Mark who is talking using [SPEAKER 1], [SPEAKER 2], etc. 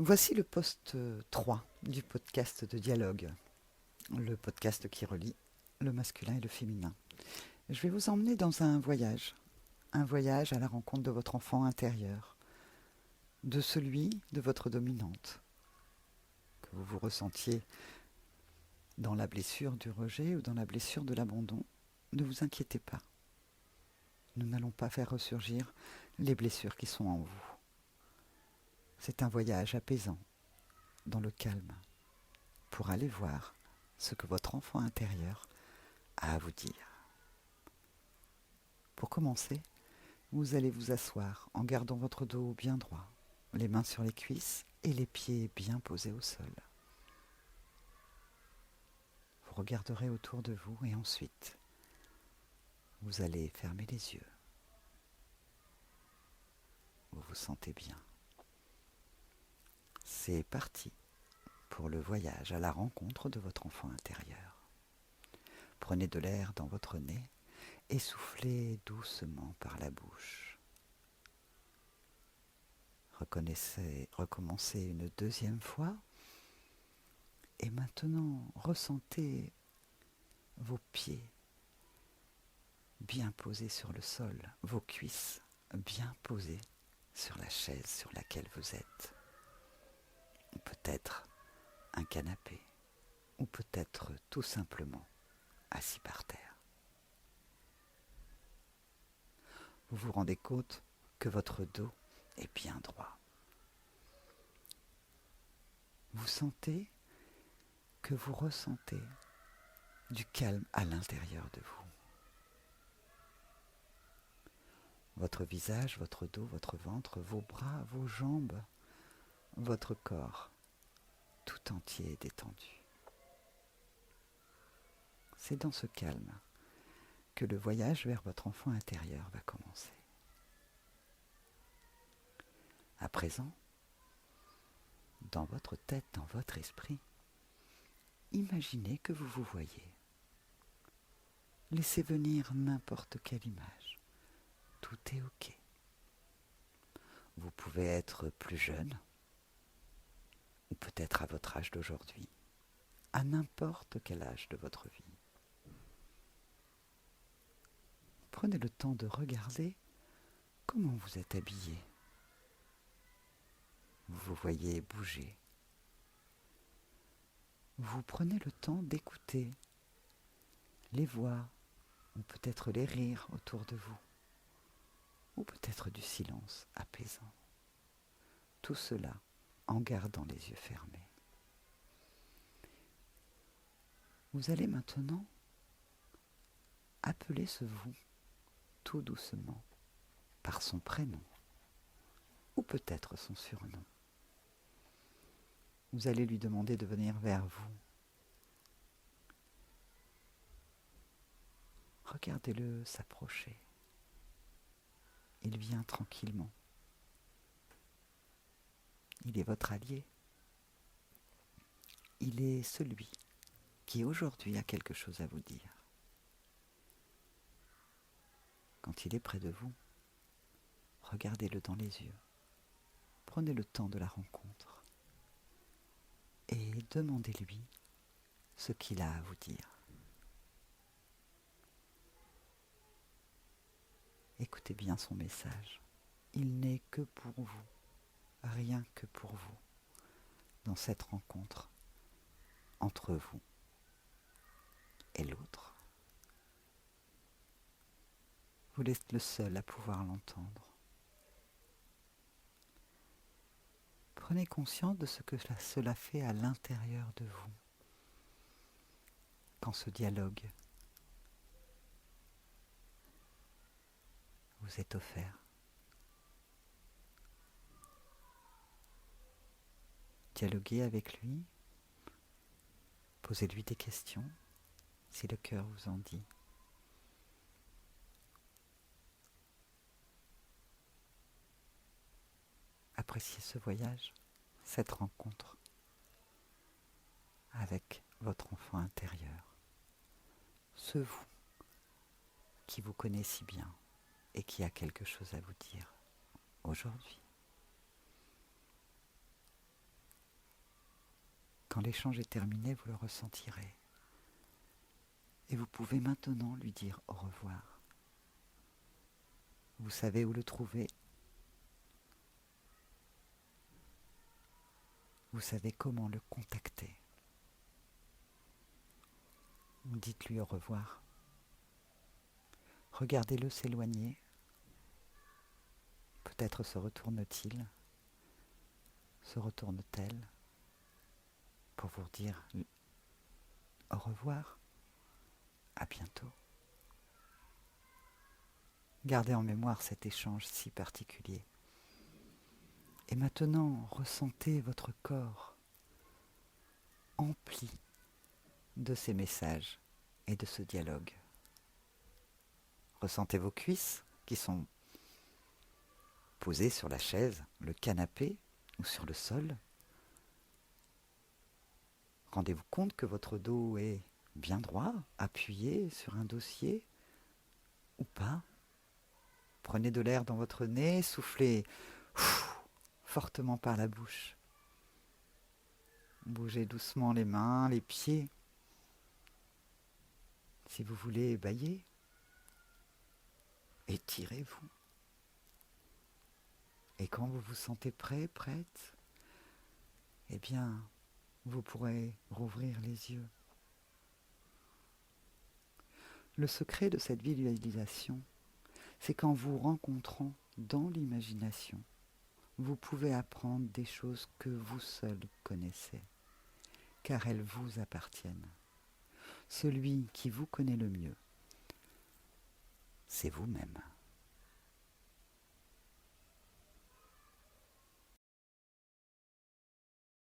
[SPEAKER 1] Voici le post 3 du podcast de dialogue, le podcast qui relie le masculin et le féminin. Je vais vous emmener dans un voyage à la rencontre de votre enfant intérieur, de celui de votre dominante, que vous vous ressentiez dans la blessure du rejet ou dans la blessure de l'abandon. Ne vous inquiétez pas, nous n'allons pas faire ressurgir les blessures qui sont en vous. C'est un voyage apaisant, dans le calme, pour aller voir ce que votre enfant intérieur a à vous dire. Pour commencer, vous allez vous asseoir en gardant votre dos bien droit, les mains sur les cuisses et les pieds bien posés au sol. Vous regarderez autour de vous et ensuite, vous allez fermer les yeux. Vous vous sentez bien. C'est parti pour le voyage à la rencontre de votre enfant intérieur. Prenez de l'air dans votre nez et soufflez doucement par la bouche. Recommencez une deuxième fois et maintenant ressentez vos pieds bien posés sur le sol, vos cuisses bien posées sur la chaise sur laquelle vous êtes. Ou peut-être un canapé, ou peut-être tout simplement assis par terre. Vous vous rendez compte que votre dos est bien droit. Vous sentez que vous ressentez du calme à l'intérieur de vous. Votre visage, votre dos, votre ventre, vos bras, vos jambes, votre corps, tout entier est détendu. C'est dans ce calme que le voyage vers votre enfant intérieur va commencer. À présent, dans votre tête, dans votre esprit, imaginez que vous vous voyez. Laissez venir n'importe quelle image. Tout est OK. Vous pouvez être plus jeune, ou peut-être à votre âge d'aujourd'hui, à n'importe quel âge de votre vie. Prenez le temps de regarder comment vous êtes habillé. Vous vous voyez bouger. Vous prenez le temps d'écouter les voix, ou peut-être les rires autour de vous, ou peut-être du silence apaisant. Tout cela en gardant les yeux fermés. Vous allez maintenant appeler ce vous tout doucement par son prénom, ou peut-être son surnom. Vous allez lui demander de venir vers vous. Regardez-le s'approcher. Il vient tranquillement. Il est votre allié. Il est celui qui aujourd'hui a quelque chose à vous dire. Quand il est près de vous, regardez-le dans les yeux. Prenez le temps de la rencontre et demandez-lui ce qu'il a à vous dire. Écoutez bien son message. Il n'est que pour vous, rien que pour vous, dans cette rencontre entre vous et l'autre. Vous êtes le seul à pouvoir l'entendre. Prenez conscience de ce que cela fait à l'intérieur de vous, quand ce dialogue vous est offert. Dialoguez avec lui, posez-lui des questions, si le cœur vous en dit. Appréciez ce voyage, cette rencontre avec votre enfant intérieur, ce vous qui vous connaît si bien et qui a quelque chose à vous dire aujourd'hui. Quand l'échange est terminé, vous le ressentirez. Et vous pouvez maintenant lui dire au revoir. Vous savez où le trouver. Vous savez comment le contacter. Dites-lui au revoir. Regardez-le s'éloigner. Peut-être se retourne-t-il, se retourne-t-elle pour vous dire au revoir, à bientôt. Gardez en mémoire cet échange si particulier. Et maintenant, ressentez votre corps empli de ces messages et de ce dialogue. Ressentez vos cuisses qui sont posées sur la chaise, le canapé ou sur le sol. Rendez-vous compte que votre dos est bien droit, appuyé sur un dossier ou pas. Prenez de l'air dans votre nez, soufflez fortement par la bouche. Bougez doucement les mains, les pieds. Si vous voulez bâiller, étirez-vous. Et quand vous vous sentez prêt, prête, eh bien, vous pourrez rouvrir les yeux. Le secret de cette visualisation, c'est qu'en vous rencontrant dans l'imagination, vous pouvez apprendre des choses que vous seul connaissez, car elles vous appartiennent. Celui qui vous connaît le mieux, c'est vous-même.